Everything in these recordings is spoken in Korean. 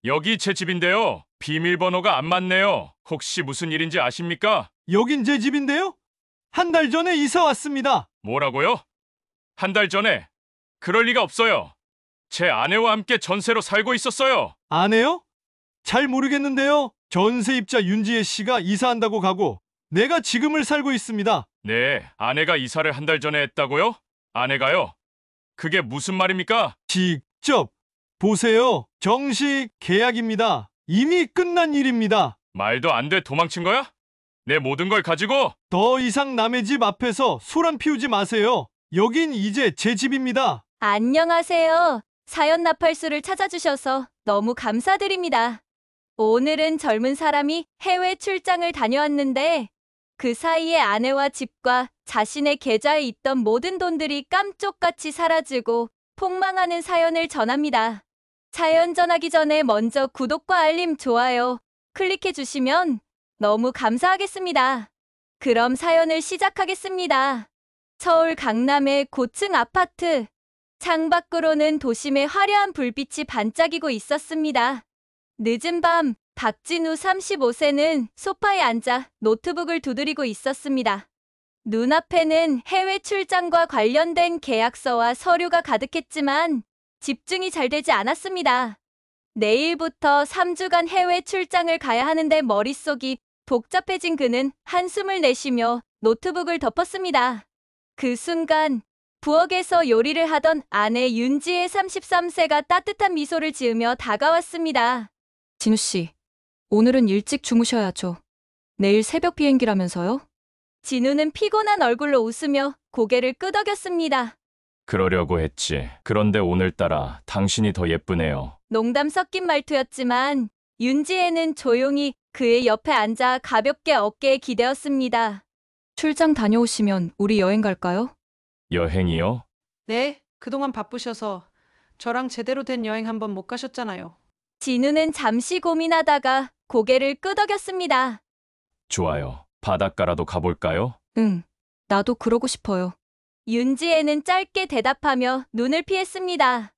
여기 제 집인데요. 비밀번호가 안 맞네요. 혹시 무슨 일인지 아십니까? 여긴 제 집인데요? 한 달 전에 이사 왔습니다. 뭐라고요? 한 달 전에? 그럴 리가 없어요. 제 아내와 함께 전세로 살고 있었어요. 아내요? 잘 모르겠는데요. 전세입자 윤지혜 씨가 이사한다고 가고 내가 지금을 살고 있습니다. 네, 아내가 이사를 한 달 전에 했다고요? 아내가요? 그게 무슨 말입니까? 직접 보세요. 정식 계약입니다. 이미 끝난 일입니다. 말도 안 돼 도망친 거야? 내 모든 걸 가지고? 더 이상 남의 집 앞에서 소란 피우지 마세요. 여긴 이제 제 집입니다. 안녕하세요. 사연 나팔수를 찾아주셔서 너무 감사드립니다. 오늘은 젊은 사람이 해외 출장을 다녀왔는데 그 사이에 아내와 집과 자신의 계좌에 있던 모든 돈들이 깜쪽같이 사라지고 폭망하는 사연을 전합니다. 사연 전하기 전에 먼저 구독과 알림, 좋아요 클릭해 주시면 너무 감사하겠습니다. 그럼 사연을 시작하겠습니다. 서울 강남의 고층 아파트. 창밖으로는 도심의 화려한 불빛이 반짝이고 있었습니다. 늦은 밤, 박진우 35세는 소파에 앉아 노트북을 두드리고 있었습니다. 눈앞에는 해외 출장과 관련된 계약서와 서류가 가득했지만 집중이 잘 되지 않았습니다. 내일부터 3주간 해외 출장을 가야 하는데 머릿속이 복잡해진 그는 한숨을 내쉬며 노트북을 덮었습니다. 그 순간 부엌에서 요리를 하던 아내 윤지혜 33세가 따뜻한 미소를 지으며 다가왔습니다. 진우 씨, 오늘은 일찍 주무셔야죠. 내일 새벽 비행기라면서요? 진우는 피곤한 얼굴로 웃으며 고개를 끄덕였습니다. 그러려고 했지. 그런데 오늘따라 당신이 더 예쁘네요. 농담 섞인 말투였지만 윤지혜는 조용히 그의 옆에 앉아 가볍게 어깨에 기대었습니다. 출장 다녀오시면 우리 여행 갈까요? 여행이요? 네, 그동안 바쁘셔서 저랑 제대로 된 여행 한번 못 가셨잖아요. 진우는 잠시 고민하다가 고개를 끄덕였습니다. 좋아요. 바닷가라도 가볼까요? 응, 나도 그러고 싶어요. 윤지혜는 짧게 대답하며 눈을 피했습니다.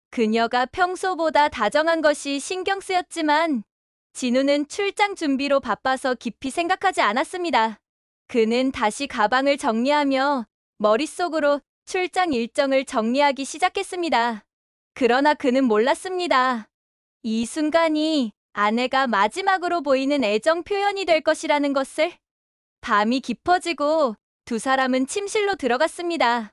그녀가 평소보다 다정한 것이 신경 쓰였지만 진우는 출장 준비로 바빠서 깊이 생각하지 않았습니다. 그는 다시 가방을 정리하며 머릿속으로 출장 일정을 정리하기 시작했습니다. 그러나 그는 몰랐습니다. 이 순간이 아내가 마지막으로 보이는 애정 표현이 될 것이라는 것을. 밤이 깊어지고 두 사람은 침실로 들어갔습니다.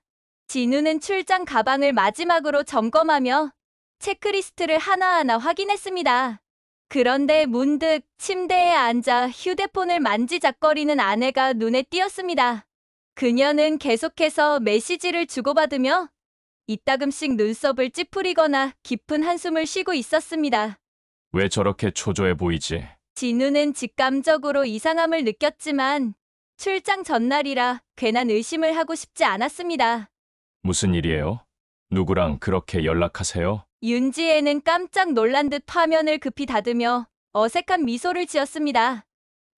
진우는 출장 가방을 마지막으로 점검하며 체크리스트를 하나하나 확인했습니다. 그런데 문득 침대에 앉아 휴대폰을 만지작거리는 아내가 눈에 띄었습니다. 그녀는 계속해서 메시지를 주고받으며 이따금씩 눈썹을 찌푸리거나 깊은 한숨을 쉬고 있었습니다. 왜 저렇게 초조해 보이지? 진우는 직감적으로 이상함을 느꼈지만 출장 전날이라 괜한 의심을 하고 싶지 않았습니다. 무슨 일이에요? 누구랑 그렇게 연락하세요? 윤지혜는 깜짝 놀란 듯 화면을 급히 닫으며 어색한 미소를 지었습니다.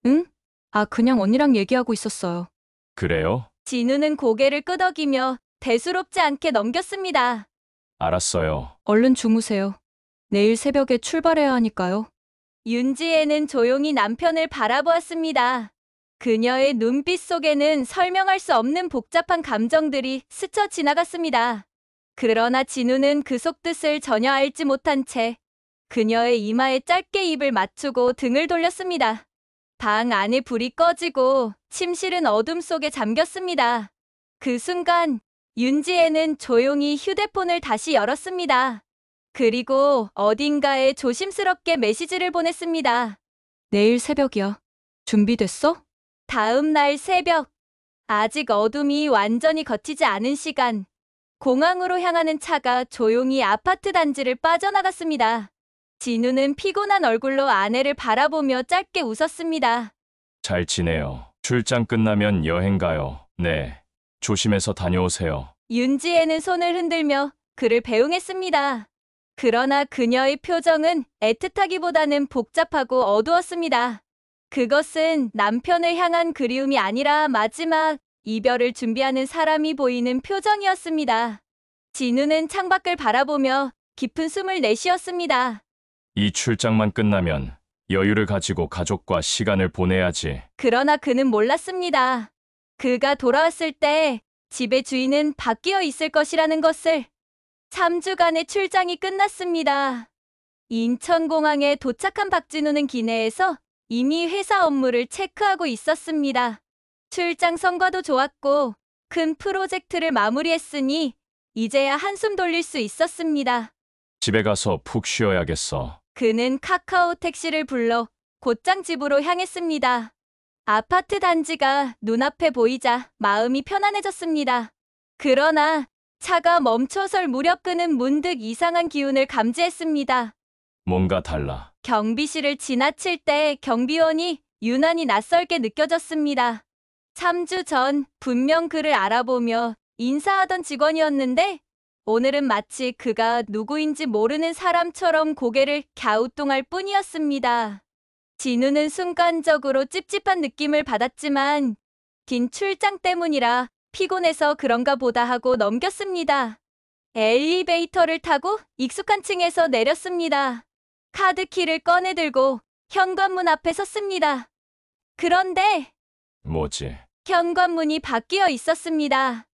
응? 아, 그냥 언니랑 얘기하고 있었어요. 그래요? 진우는 고개를 끄덕이며 대수롭지 않게 넘겼습니다. 알았어요. 얼른 주무세요. 내일 새벽에 출발해야 하니까요. 윤지혜는 조용히 남편을 바라보았습니다. 그녀의 눈빛 속에는 설명할 수 없는 복잡한 감정들이 스쳐 지나갔습니다. 그러나 진우는 그 속뜻을 전혀 알지 못한 채 그녀의 이마에 짧게 입을 맞추고 등을 돌렸습니다. 방 안에 불이 꺼지고 침실은 어둠 속에 잠겼습니다. 그 순간 윤지혜는 조용히 휴대폰을 다시 열었습니다. 그리고 어딘가에 조심스럽게 메시지를 보냈습니다. 내일 새벽이야. 준비됐어? 다음 날 새벽, 아직 어둠이 완전히 걷히지 않은 시간, 공항으로 향하는 차가 조용히 아파트 단지를 빠져나갔습니다. 진우는 피곤한 얼굴로 아내를 바라보며 짧게 웃었습니다. 잘 지내요. 출장 끝나면 여행 가요. 네. 조심해서 다녀오세요. 윤지혜는 손을 흔들며 그를 배웅했습니다. 그러나 그녀의 표정은 애틋하기보다는 복잡하고 어두웠습니다. 그것은 남편을 향한 그리움이 아니라 마지막 이별을 준비하는 사람이 보이는 표정이었습니다. 진우는 창밖을 바라보며 깊은 숨을 내쉬었습니다. 이 출장만 끝나면 여유를 가지고 가족과 시간을 보내야지. 그러나 그는 몰랐습니다. 그가 돌아왔을 때 집의 주인은 바뀌어 있을 것이라는 것을. 3주간의 출장이 끝났습니다. 인천공항에 도착한 박진우는 기내에서 이미 회사 업무를 체크하고 있었습니다. 출장 성과도 좋았고 큰 프로젝트를 마무리했으니 이제야 한숨 돌릴 수 있었습니다. 집에 가서 푹 쉬어야겠어. 그는 카카오 택시를 불러 곧장 집으로 향했습니다. 아파트 단지가 눈앞에 보이자 마음이 편안해졌습니다. 그러나 차가 멈춰설 무렵 그는 문득 이상한 기운을 감지했습니다. 뭔가 달라. 경비실을 지나칠 때 경비원이 유난히 낯설게 느껴졌습니다. 3주 전 분명 그를 알아보며 인사하던 직원이었는데 오늘은 마치 그가 누구인지 모르는 사람처럼 고개를 갸우뚱할 뿐이었습니다. 진우는 순간적으로 찝찝한 느낌을 받았지만 긴 출장 때문이라 피곤해서 그런가 보다 하고 넘겼습니다. 엘리베이터를 타고 익숙한 층에서 내렸습니다. 카드키를 꺼내들고 현관문 앞에 섰습니다. 그런데 뭐지? 현관문이 바뀌어 있었습니다.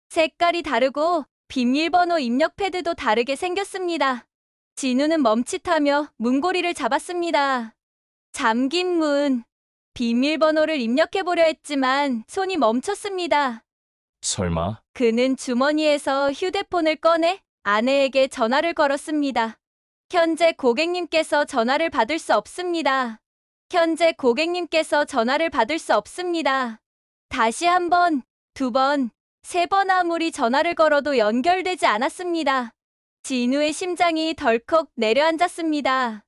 색깔이 다르고 비밀번호 입력 패드도 다르게 생겼습니다. 진우는 멈칫하며 문고리를 잡았습니다. 잠긴 문. 비밀번호를 입력해보려 했지만 손이 멈췄습니다. 설마? 그는 주머니에서 휴대폰을 꺼내 아내에게 전화를 걸었습니다. 현재 고객님께서 전화를 받을 수 없습니다. 현재 고객님께서 전화를 받을 수 없습니다. 다시 한 번, 두 번, 세 번 아무리 전화를 걸어도 연결되지 않았습니다. 진우의 심장이 덜컥 내려앉았습니다.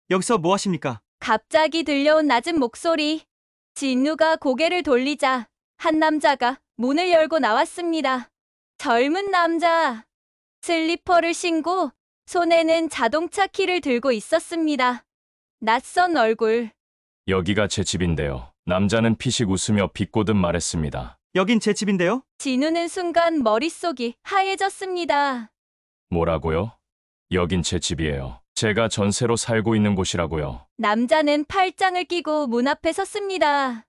여기서 뭐 하십니까? 갑자기 들려온 낮은 목소리. 진우가 고개를 돌리자 한 남자가 문을 열고 나왔습니다. 젊은 남자. 슬리퍼를 신고 손에는 자동차 키를 들고 있었습니다. 낯선 얼굴. 여기가 제 집인데요. 남자는 피식 웃으며 비꼬듯 말했습니다. 여긴 제 집인데요? 진우는 순간 머릿속이 하얘졌습니다. 뭐라고요? 여긴 제 집이에요. 제가 전세로 살고 있는 곳이라고요. 남자는 팔짱을 끼고 문 앞에 섰습니다.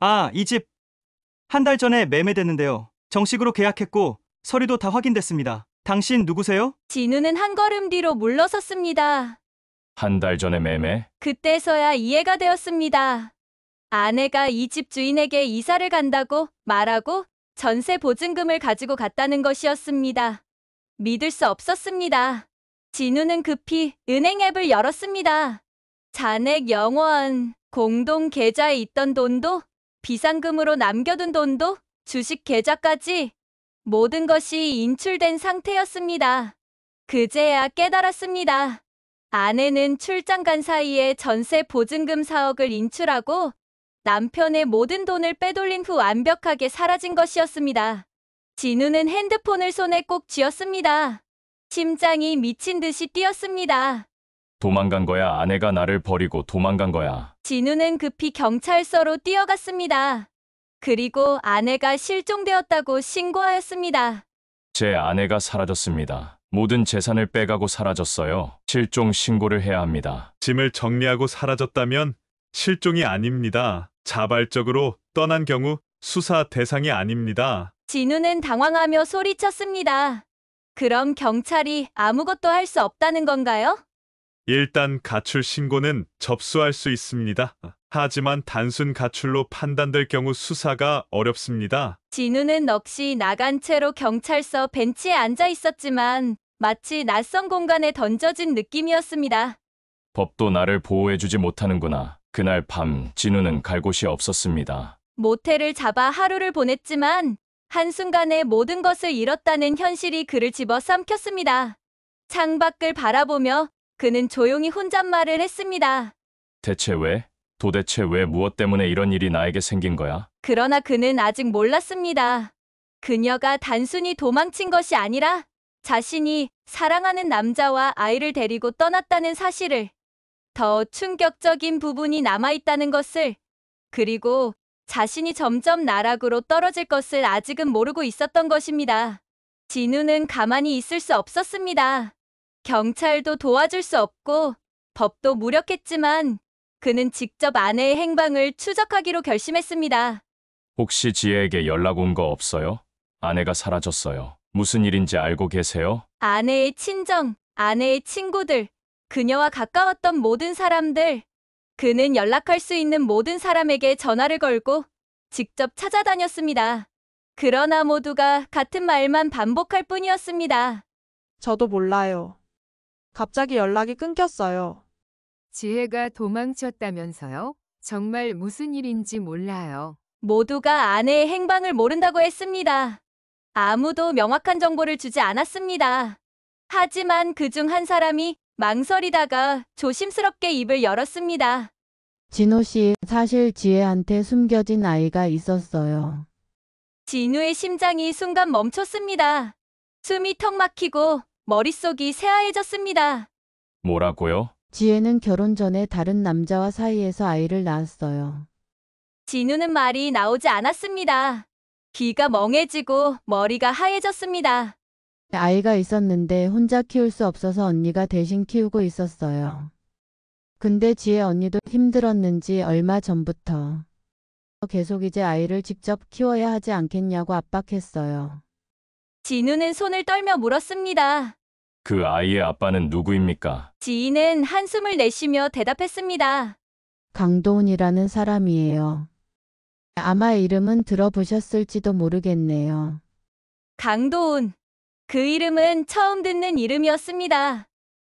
아, 이 집. 한 달 전에 매매됐는데요. 정식으로 계약했고 서류도 다 확인됐습니다. 당신 누구세요? 진우는 한 걸음 뒤로 물러섰습니다. 한 달 전에 매매? 그때서야 이해가 되었습니다. 아내가 이 집 주인에게 이사를 간다고 말하고 전세 보증금을 가지고 갔다는 것이었습니다. 믿을 수 없었습니다. 진우는 급히 은행 앱을 열었습니다. 잔액 0원, 공동 계좌에 있던 돈도, 비상금으로 남겨둔 돈도, 주식 계좌까지 모든 것이 인출된 상태였습니다. 그제야 깨달았습니다. 아내는 출장 간 사이에 전세 보증금 4억을 인출하고 남편의 모든 돈을 빼돌린 후 완벽하게 사라진 것이었습니다. 진우는 핸드폰을 손에 꼭 쥐었습니다. 심장이 미친 듯이 뛰었습니다. 도망간 거야? 아내가 나를 버리고 도망간 거야? 진우는 급히 경찰서로 뛰어갔습니다. 그리고 아내가 실종되었다고 신고하였습니다. 제 아내가 사라졌습니다. 모든 재산을 빼가고 사라졌어요. 실종 신고를 해야 합니다. 짐을 정리하고 사라졌다면 실종이 아닙니다. 자발적으로 떠난 경우 수사 대상이 아닙니다. 진우는 당황하며 소리쳤습니다. 그럼 경찰이 아무것도 할 수 없다는 건가요? 일단 가출 신고는 접수할 수 있습니다. 하지만 단순 가출로 판단될 경우 수사가 어렵습니다. 진우는 넋이 나간 채로 경찰서 벤치에 앉아 있었지만 마치 낯선 공간에 던져진 느낌이었습니다. 법도 나를 보호해주지 못하는구나. 그날 밤 진우는 갈 곳이 없었습니다. 모텔을 잡아 하루를 보냈지만 한순간에 모든 것을 잃었다는 현실이 그를 집어삼켰습니다. 창밖을 바라보며 그는 조용히 혼잣말을 했습니다. 대체 왜? 도대체 왜 무엇 때문에 이런 일이 나에게 생긴 거야? 그러나 그는 아직 몰랐습니다. 그녀가 단순히 도망친 것이 아니라 자신이 사랑하는 남자와 아이를 데리고 떠났다는 사실을, 더 충격적인 부분이 남아있다는 것을, 그리고 자신이 점점 나락으로 떨어질 것을 아직은 모르고 있었던 것입니다. 진우는 가만히 있을 수 없었습니다. 경찰도 도와줄 수 없고 법도 무력했지만 그는 직접 아내의 행방을 추적하기로 결심했습니다. 혹시 지혜에게 연락 온 거 없어요? 아내가 사라졌어요. 무슨 일인지 알고 계세요? 아내의 친정, 아내의 친구들, 그녀와 가까웠던 모든 사람들, 그는 연락할 수 있는 모든 사람에게 전화를 걸고 직접 찾아다녔습니다. 그러나 모두가 같은 말만 반복할 뿐이었습니다. 저도 몰라요. 갑자기 연락이 끊겼어요. 지혜가 도망쳤다면서요? 정말 무슨 일인지 몰라요. 모두가 아내의 행방을 모른다고 했습니다. 아무도 명확한 정보를 주지 않았습니다. 하지만 그중 한 사람이 망설이다가 조심스럽게 입을 열었습니다. 진호 씨, 사실 지혜한테 숨겨진 아이가 있었어요. 진우의 심장이 순간 멈췄습니다. 숨이 턱 막히고 머릿속이 새하얘졌습니다. 뭐라고요? 지혜는 결혼 전에 다른 남자와 사이에서 아이를 낳았어요. 진우는 말이 나오지 않았습니다. 귀가 멍해지고 머리가 하얘졌습니다. 아이가 있었는데 혼자 키울 수 없어서 언니가 대신 키우고 있었어요. 근데 지혜 언니도 힘들었는지 얼마 전부터 계속 이제 아이를 직접 키워야 하지 않겠냐고 압박했어요. 진우는 손을 떨며 물었습니다. 그 아이의 아빠는 누구입니까? 지인은 한숨을 내쉬며 대답했습니다. 강도훈이라는 사람이에요. 아마 이름은 들어보셨을지도 모르겠네요. 강도훈. 그 이름은 처음 듣는 이름이었습니다.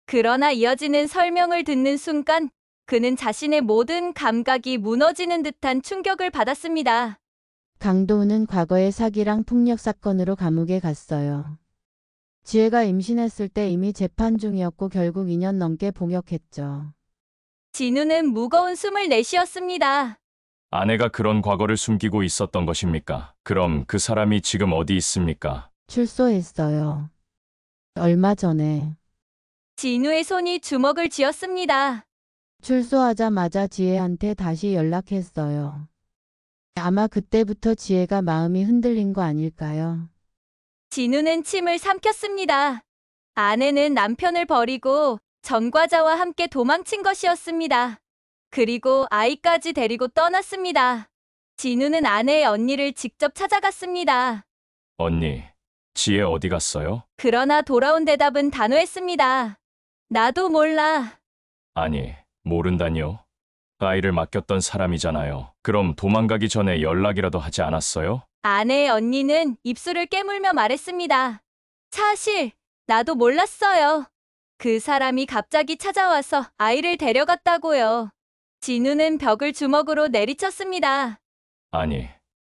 그러나 이어지는 설명을 듣는 순간 그는 자신의 모든 감각이 무너지는 듯한 충격을 받았습니다. 강도훈은 과거에 사기랑 폭력 사건으로 감옥에 갔어요. 지혜가 임신했을 때 이미 재판 중이었고 결국 2년 넘게 복역했죠. 진우는 무거운 숨을 내쉬었습니다. 아내가 그런 과거를 숨기고 있었던 것입니까? 그럼 그 사람이 지금 어디 있습니까? 출소했어요. 얼마 전에. 진우의 손이 주먹을 쥐었습니다. 출소하자마자 지혜한테 다시 연락했어요. 아마 그때부터 지혜가 마음이 흔들린 거 아닐까요? 진우는 침을 삼켰습니다. 아내는 남편을 버리고 전과자와 함께 도망친 것이었습니다. 그리고 아이까지 데리고 떠났습니다. 진우는 아내의 언니를 직접 찾아갔습니다. 언니, 지혜 어디 갔어요? 그러나 돌아온 대답은 단호했습니다. 나도 몰라. 아니, 모른다니요? 아이를 맡겼던 사람이잖아요. 그럼 도망가기 전에 연락이라도 하지 않았어요? 아내의 언니는 입술을 깨물며 말했습니다. 사실 나도 몰랐어요. 그 사람이 갑자기 찾아와서 아이를 데려갔다고요. 진우는 벽을 주먹으로 내리쳤습니다. 아니,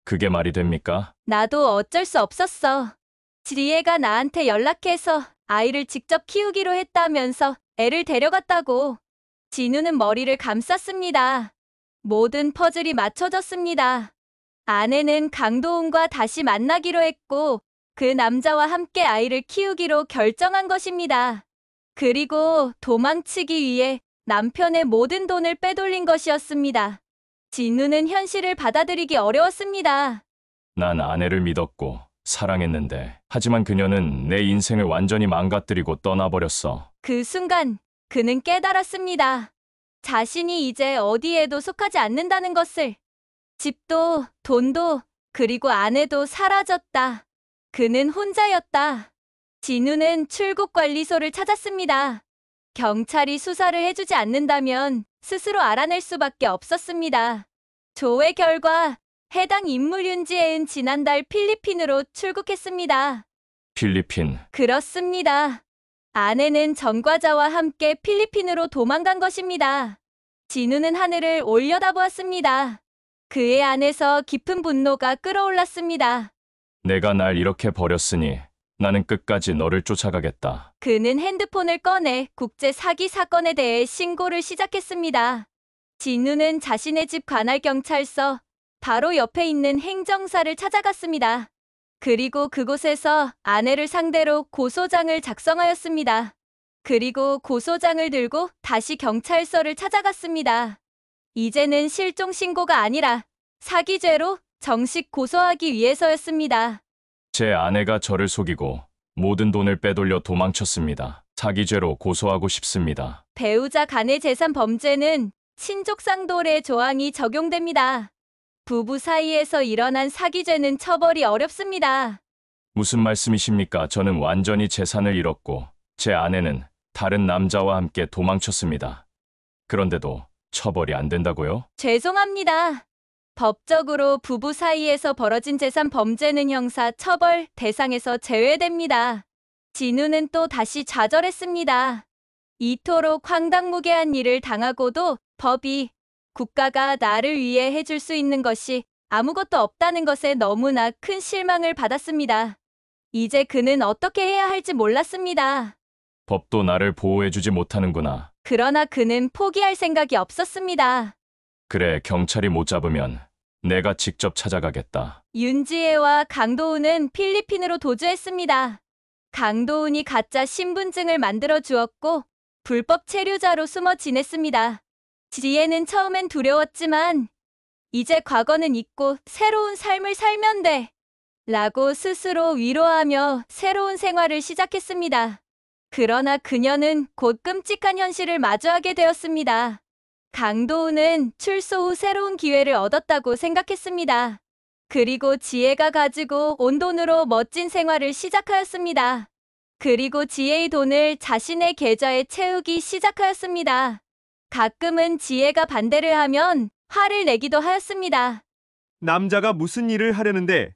그게 말이 됩니까? 나도 어쩔 수 없었어. 지혜가 나한테 연락해서 아이를 직접 키우기로 했다면서 애를 데려갔다고. 진우는 머리를 감쌌습니다. 모든 퍼즐이 맞춰졌습니다. 아내는 강도훈과 다시 만나기로 했고 그 남자와 함께 아이를 키우기로 결정한 것입니다. 그리고 도망치기 위해 남편의 모든 돈을 빼돌린 것이었습니다. 진우는 현실을 받아들이기 어려웠습니다. 난 아내를 믿었고 사랑했는데 하지만 그녀는 내 인생을 완전히 망가뜨리고 떠나버렸어. 그 순간 그는 깨달았습니다. 자신이 이제 어디에도 속하지 않는다는 것을. 집도 돈도 그리고 아내도 사라졌다. 그는 혼자였다. 진우는 출국관리소를 찾았습니다. 경찰이 수사를 해주지 않는다면 스스로 알아낼 수밖에 없었습니다. 조회 결과 해당 인물 윤지혜은 지난달 필리핀으로 출국했습니다. 필리핀. 그렇습니다. 아내는 전과자와 함께 필리핀으로 도망간 것입니다. 진우는 하늘을 올려다보았습니다. 그의 안에서 깊은 분노가 끓어올랐습니다. 내가 날 이렇게 버렸으니 나는 끝까지 너를 쫓아가겠다. 그는 핸드폰을 꺼내 국제 사기 사건에 대해 신고를 시작했습니다. 진우는 자신의 집 관할 경찰서 바로 옆에 있는 행정사를 찾아갔습니다. 그리고 그곳에서 아내를 상대로 고소장을 작성하였습니다. 그리고 고소장을 들고 다시 경찰서를 찾아갔습니다. 이제는 실종 신고가 아니라 사기죄로 정식 고소하기 위해서였습니다. 제 아내가 저를 속이고 모든 돈을 빼돌려 도망쳤습니다. 사기죄로 고소하고 싶습니다. 배우자 간의 재산 범죄는 친족상돌의 조항이 적용됩니다. 부부 사이에서 일어난 사기죄는 처벌이 어렵습니다. 무슨 말씀이십니까? 저는 완전히 재산을 잃었고 제 아내는 다른 남자와 함께 도망쳤습니다. 그런데도 처벌이 안 된다고요? 죄송합니다. 법적으로 부부 사이에서 벌어진 재산 범죄는 형사 처벌 대상에서 제외됩니다. 진우는 또 다시 좌절했습니다. 이토록 황당무계한 일을 당하고도 법이, 국가가 나를 위해 해줄 수 있는 것이 아무것도 없다는 것에 너무나 큰 실망을 받았습니다. 이제 그는 어떻게 해야 할지 몰랐습니다. 법도 나를 보호해주지 못하는구나. 그러나 그는 포기할 생각이 없었습니다. 그래, 경찰이 못 잡으면 내가 직접 찾아가겠다. 윤지혜와 강도훈은 필리핀으로 도주했습니다. 강도훈이 가짜 신분증을 만들어 주었고 불법 체류자로 숨어 지냈습니다. 지혜는 처음엔 두려웠지만 이제 과거는 잊고 새로운 삶을 살면 돼 라고 스스로 위로하며 새로운 생활을 시작했습니다. 그러나 그녀는 곧 끔찍한 현실을 마주하게 되었습니다. 강도훈은 출소 후 새로운 기회를 얻었다고 생각했습니다. 그리고 지혜가 가지고 온 돈으로 멋진 생활을 시작하였습니다. 그리고 지혜의 돈을 자신의 계좌에 채우기 시작하였습니다. 가끔은 지혜가 반대를 하면 화를 내기도 하였습니다. 남자가 무슨 일을 하려는데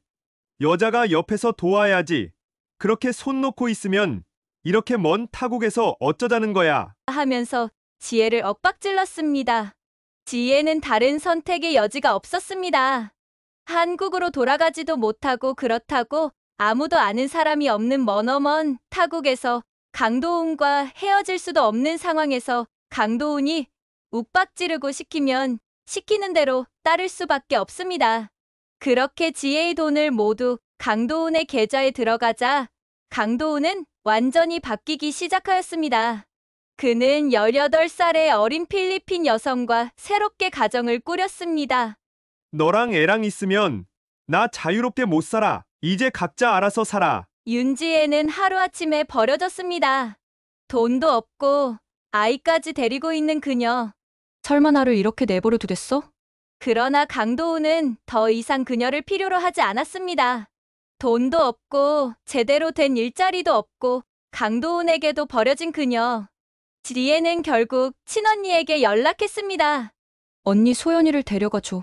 여자가 옆에서 도와야지. 그렇게 손 놓고 있으면 이렇게 먼 타국에서 어쩌자는 거야. 하면서 지혜를 엇박질렀습니다. 지혜는 다른 선택의 여지가 없었습니다. 한국으로 돌아가지도 못하고 그렇다고 아무도 아는 사람이 없는 머너먼 타국에서 강도훈과 헤어질 수도 없는 상황에서 강도훈이 욱박지르고 시키면 시키는 대로 따를 수밖에 없습니다. 그렇게 지혜의 돈을 모두 강도훈의 계좌에 들어가자 강도훈은 완전히 바뀌기 시작하였습니다. 그는 18살의 어린 필리핀 여성과 새롭게 가정을 꾸렸습니다. 너랑 애랑 있으면 나 자유롭게 못 살아. 이제 각자 알아서 살아. 윤지혜는 하루아침에 버려졌습니다. 돈도 없고 아이까지 데리고 있는 그녀. 설마 나를 이렇게 내버려 두겠어? 그러나 강도훈은 더 이상 그녀를 필요로 하지 않았습니다. 돈도 없고 제대로 된 일자리도 없고 강도훈에게도 버려진 그녀. 지혜는 결국 친언니에게 연락했습니다. 언니 소연이를 데려가 줘.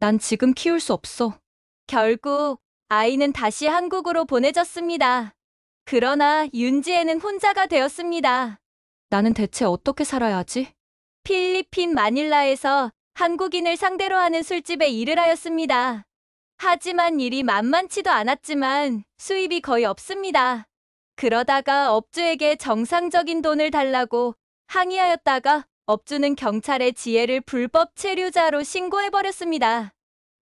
난 지금 키울 수 없어. 결국 아이는 다시 한국으로 보내졌습니다. 그러나 윤지혜는 혼자가 되었습니다. 나는 대체 어떻게 살아야 하지? 필리핀 마닐라에서 한국인을 상대로 하는 술집에 일을 하였습니다. 하지만 일이 만만치도 않았지만 수입이 거의 없습니다. 그러다가 업주에게 정상적인 돈을 달라고 항의하였다가 업주는 경찰에 지혜를 불법 체류자로 신고해버렸습니다.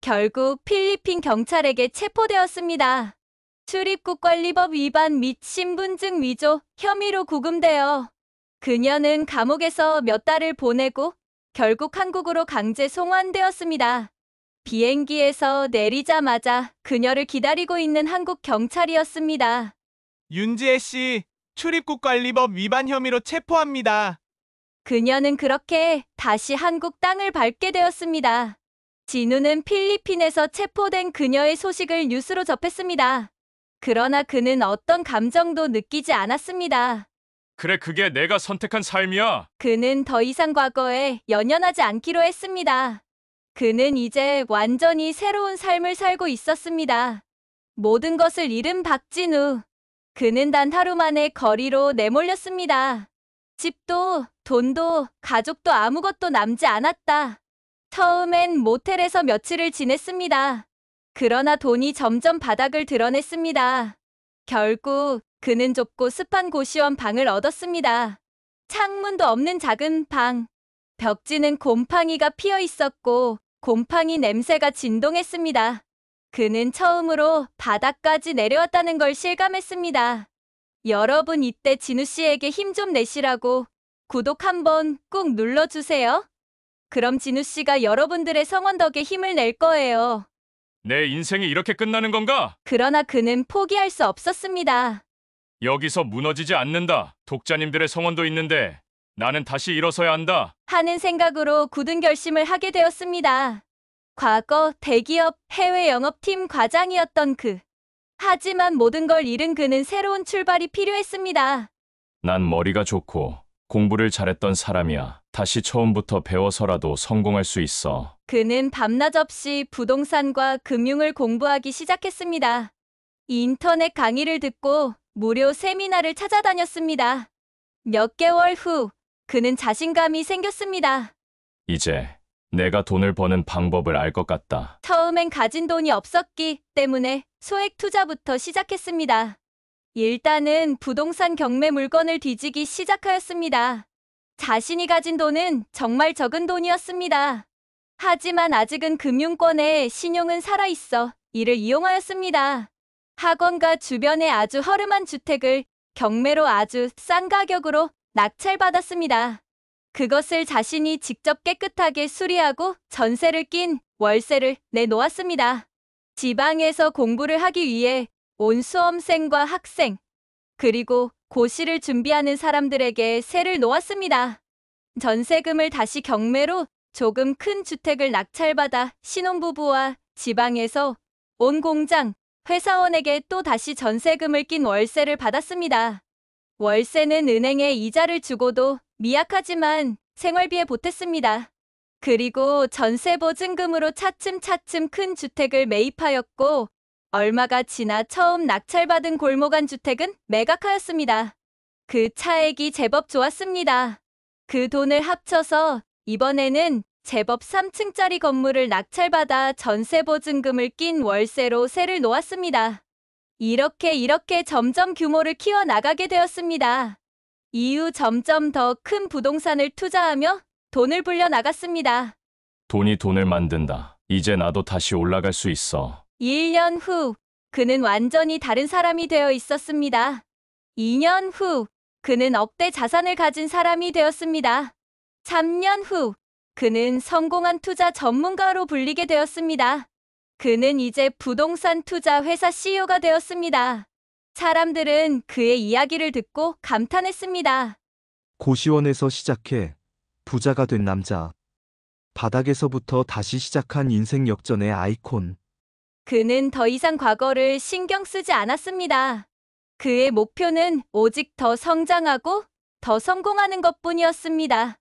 결국 필리핀 경찰에게 체포되었습니다. 출입국관리법 위반 및 신분증 위조 혐의로 구금되어 그녀는 감옥에서 몇 달을 보내고 결국 한국으로 강제 송환되었습니다. 비행기에서 내리자마자 그녀를 기다리고 있는 한국 경찰이었습니다. 윤지혜 씨, 출입국관리법 위반 혐의로 체포합니다. 그녀는 그렇게 다시 한국 땅을 밟게 되었습니다. 진우는 필리핀에서 체포된 그녀의 소식을 뉴스로 접했습니다. 그러나 그는 어떤 감정도 느끼지 않았습니다. 그래, 그게 내가 선택한 삶이야. 그는 더 이상 과거에 연연하지 않기로 했습니다. 그는 이제 완전히 새로운 삶을 살고 있었습니다. 모든 것을 잃은 박진우. 그는 단 하루 만에 거리로 내몰렸습니다. 집도, 돈도, 가족도 아무것도 남지 않았다. 처음엔 모텔에서 며칠을 지냈습니다. 그러나 돈이 점점 바닥을 드러냈습니다. 결국 그는 좁고 습한 고시원 방을 얻었습니다. 창문도 없는 작은 방. 벽지는 곰팡이가 피어 있었고 곰팡이 냄새가 진동했습니다. 그는 처음으로 바닥까지 내려왔다는 걸 실감했습니다. 여러분, 이때 진우 씨에게 힘 좀 내시라고 구독 한번 꾹 눌러주세요. 그럼 진우 씨가 여러분들의 성원 덕에 힘을 낼 거예요. 내 인생이 이렇게 끝나는 건가? 그러나 그는 포기할 수 없었습니다. 여기서 무너지지 않는다. 독자님들의 성원도 있는데 나는 다시 일어서야 한다. 하는 생각으로 굳은 결심을 하게 되었습니다. 과거 대기업 해외 영업팀 과장이었던 그. 하지만 모든 걸 잃은 그는 새로운 출발이 필요했습니다. 난 머리가 좋고 공부를 잘했던 사람이야. 다시 처음부터 배워서라도 성공할 수 있어. 그는 밤낮 없이 부동산과 금융을 공부하기 시작했습니다. 인터넷 강의를 듣고 무료 세미나를 찾아다녔습니다. 몇 개월 후 그는 자신감이 생겼습니다. 이제 내가 돈을 버는 방법을 알 것 같다. 처음엔 가진 돈이 없었기 때문에 소액 투자부터 시작했습니다. 일단은 부동산 경매 물건을 뒤지기 시작하였습니다. 자신이 가진 돈은 정말 적은 돈이었습니다. 하지만 아직은 금융권에 신용은 살아있어 이를 이용하였습니다. 학원과 주변의 아주 허름한 주택을 경매로 아주 싼 가격으로 낙찰받았습니다. 그것을 자신이 직접 깨끗하게 수리하고 전세를 낀 월세를 내놓았습니다. 지방에서 공부를 하기 위해 온 수험생과 학생, 그리고 고시를 준비하는 사람들에게 세를 놓았습니다. 전세금을 다시 경매로 조금 큰 주택을 낙찰받아 신혼부부와 지방에서 온 공장, 회사원에게 또 다시 전세금을 낀 월세를 받았습니다. 월세는 은행에 이자를 주고도 미약하지만 생활비에 보탰습니다. 그리고 전세 보증금으로 차츰차츰 큰 주택을 매입하였고 얼마가 지나 처음 낙찰받은 골목 안 주택은 매각하였습니다. 그 차액이 제법 좋았습니다. 그 돈을 합쳐서 이번에는 제법 3층짜리 건물을 낙찰받아 전세 보증금을 낀 월세로 세를 놓았습니다. 이렇게 점점 규모를 키워나가게 되었습니다. 이후 점점 더 큰 부동산을 투자하며 돈을 불려나갔습니다. 돈이 돈을 만든다. 이제 나도 다시 올라갈 수 있어. 1년 후 그는 완전히 다른 사람이 되어 있었습니다. 2년 후 그는 억대 자산을 가진 사람이 되었습니다. 3년 후 그는 성공한 투자 전문가로 불리게 되었습니다. 그는 이제 부동산 투자 회사 CEO가 되었습니다. 사람들은 그의 이야기를 듣고 감탄했습니다. 고시원에서 시작해 부자가 된 남자. 바닥에서부터 다시 시작한 인생 역전의 아이콘. 그는 더 이상 과거를 신경 쓰지 않았습니다. 그의 목표는 오직 더 성장하고 더 성공하는 것뿐이었습니다.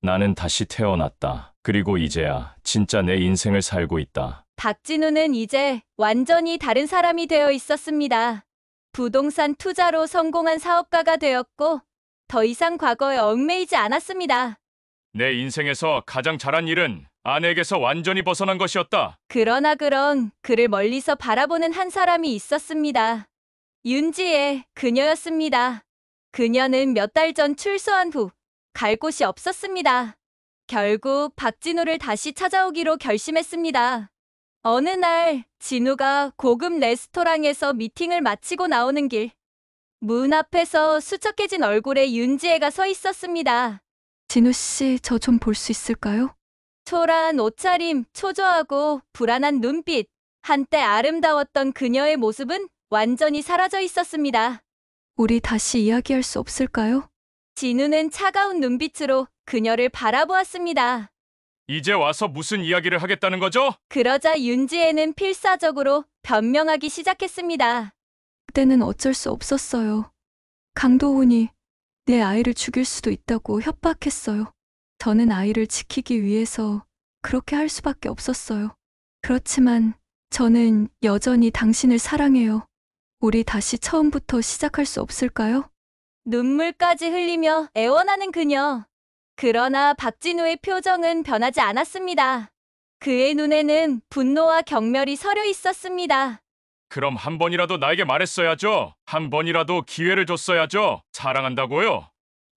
나는 다시 태어났다. 그리고 이제야 진짜 내 인생을 살고 있다. 박진우는 이제 완전히 다른 사람이 되어 있었습니다. 부동산 투자로 성공한 사업가가 되었고 더 이상 과거에 얽매이지 않았습니다. 내 인생에서 가장 잘한 일은 아내에게서 완전히 벗어난 것이었다. 그러나 그를 멀리서 바라보는 한 사람이 있었습니다. 윤지의 그녀였습니다. 그녀는 몇 달 전 출소한 후 갈 곳이 없었습니다. 결국 박진우를 다시 찾아오기로 결심했습니다. 어느 날 진우가 고급 레스토랑에서 미팅을 마치고 나오는 길. 문 앞에서 수척해진 얼굴의 윤지혜가 서 있었습니다. 진우 씨, 저 좀 볼 수 있을까요? 초라한 옷차림, 초조하고 불안한 눈빛. 한때 아름다웠던 그녀의 모습은 완전히 사라져 있었습니다. 우리 다시 이야기할 수 없을까요? 진우는 차가운 눈빛으로 그녀를 바라보았습니다. 이제 와서 무슨 이야기를 하겠다는 거죠? 그러자 윤지혜는 필사적으로 변명하기 시작했습니다. 그때는 어쩔 수 없었어요. 강도훈이 내 아이를 죽일 수도 있다고 협박했어요. 저는 아이를 지키기 위해서 그렇게 할 수밖에 없었어요. 그렇지만 저는 여전히 당신을 사랑해요. 우리 다시 처음부터 시작할 수 없을까요? 눈물까지 흘리며 애원하는 그녀. 그러나 박진우의 표정은 변하지 않았습니다. 그의 눈에는 분노와 경멸이 서려 있었습니다. 그럼 한 번이라도 나에게 말했어야죠. 한 번이라도 기회를 줬어야죠. 사랑한다고요?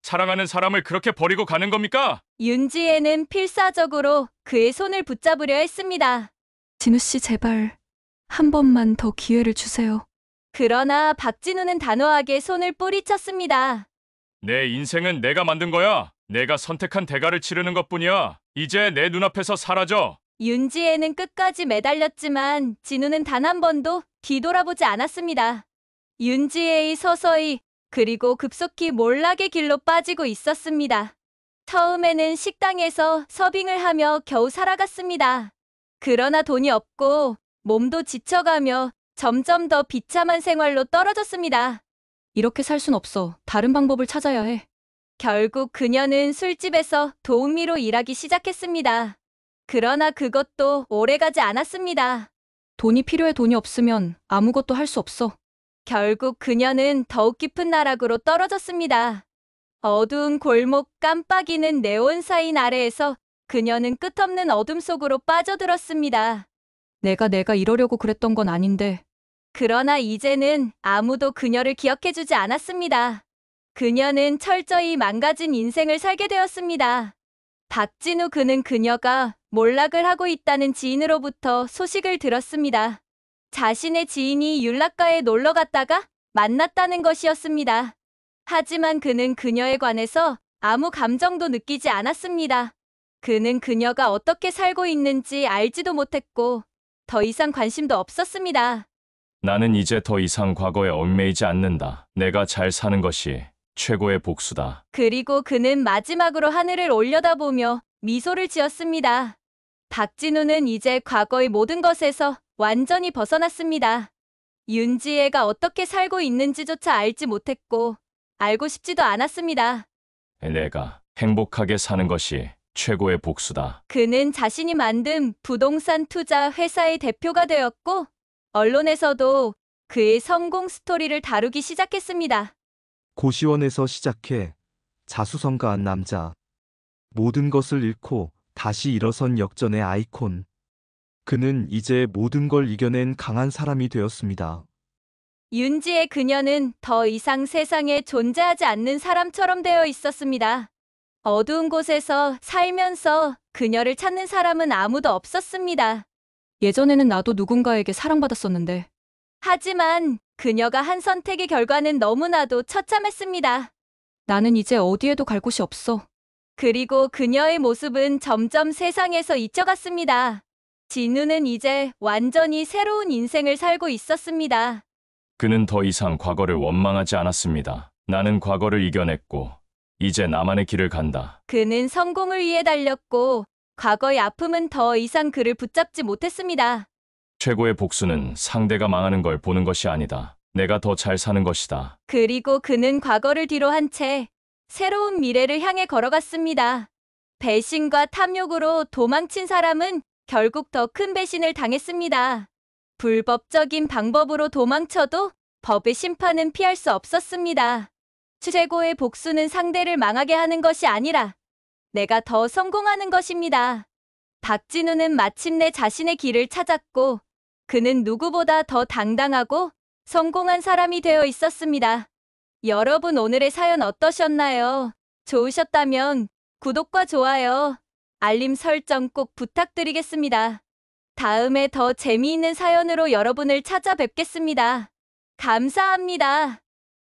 사랑하는 사람을 그렇게 버리고 가는 겁니까? 윤지혜는 필사적으로 그의 손을 붙잡으려 했습니다. 진우 씨, 제발 한 번만 더 기회를 주세요. 그러나 박진우는 단호하게 손을 뿌리쳤습니다. 내 인생은 내가 만든 거야. 내가 선택한 대가를 치르는 것뿐이야. 이제 내 눈앞에서 사라져. 윤지혜는 끝까지 매달렸지만 진우는 단 한 번도 뒤돌아보지 않았습니다. 윤지혜의 서서히 그리고 급속히 몰락의 길로 빠지고 있었습니다. 처음에는 식당에서 서빙을 하며 겨우 살아갔습니다. 그러나 돈이 없고 몸도 지쳐가며 점점 더 비참한 생활로 떨어졌습니다. 이렇게 살 순 없어. 다른 방법을 찾아야 해. 결국 그녀는 술집에서 도우미로 일하기 시작했습니다. 그러나 그것도 오래가지 않았습니다. 돈이 필요해. 돈이 없으면 아무것도 할 수 없어. 결국 그녀는 더욱 깊은 나락으로 떨어졌습니다. 어두운 골목 깜빡이는 네온 사인 아래에서 그녀는 끝없는 어둠 속으로 빠져들었습니다. 내가 이러려고 그랬던 건 아닌데. 그러나 이제는 아무도 그녀를 기억해주지 않았습니다. 그녀는 철저히 망가진 인생을 살게 되었습니다. 박진우 그는 그녀가 몰락을 하고 있다는 지인으로부터 소식을 들었습니다. 자신의 지인이 율락가에 놀러 갔다가 만났다는 것이었습니다. 하지만 그는 그녀에 관해서 아무 감정도 느끼지 않았습니다. 그는 그녀가 어떻게 살고 있는지 알지도 못했고 더 이상 관심도 없었습니다. 나는 이제 더 이상 과거에 얽매이지 않는다. 내가 잘 사는 것이 최고의 복수다. 그리고 그는 마지막으로 하늘을 올려다보며 미소를 지었습니다. 박진우는 이제 과거의 모든 것에서 완전히 벗어났습니다. 윤지혜가 어떻게 살고 있는지조차 알지 못했고 알고 싶지도 않았습니다. 내가 행복하게 사는 것이 최고의 복수다. 그는 자신이 만든 부동산 투자 회사의 대표가 되었고 언론에서도 그의 성공 스토리를 다루기 시작했습니다. 고시원에서 시작해 자수성가한 남자. 모든 것을 잃고 다시 일어선 역전의 아이콘. 그는 이제 모든 걸 이겨낸 강한 사람이 되었습니다. 윤지의 그녀는 더 이상 세상에 존재하지 않는 사람처럼 되어 있었습니다. 어두운 곳에서 살면서 그녀를 찾는 사람은 아무도 없었습니다. 예전에는 나도 누군가에게 사랑받았었는데. 하지만 그녀가 한 선택의 결과는 너무나도 처참했습니다. 나는 이제 어디에도 갈 곳이 없어. 그리고 그녀의 모습은 점점 세상에서 잊혀갔습니다. 진우는 이제 완전히 새로운 인생을 살고 있었습니다. 그는 더 이상 과거를 원망하지 않았습니다. 나는 과거를 이겨냈고 이제 나만의 길을 간다. 그는 성공을 위해 달렸고 과거의 아픔은 더 이상 그를 붙잡지 못했습니다. 최고의 복수는 상대가 망하는 걸 보는 것이 아니다. 내가 더 잘 사는 것이다. 그리고 그는 과거를 뒤로 한 채 새로운 미래를 향해 걸어갔습니다. 배신과 탐욕으로 도망친 사람은 결국 더 큰 배신을 당했습니다. 불법적인 방법으로 도망쳐도 법의 심판은 피할 수 없었습니다. 최고의 복수는 상대를 망하게 하는 것이 아니라 내가 더 성공하는 것입니다. 박진우는 마침내 자신의 길을 찾았고 그는 누구보다 더 당당하고 성공한 사람이 되어 있었습니다. 여러분 오늘의 사연 어떠셨나요? 좋으셨다면 구독과 좋아요, 알림 설정 꼭 부탁드리겠습니다. 다음에 더 재미있는 사연으로 여러분을 찾아뵙겠습니다. 감사합니다.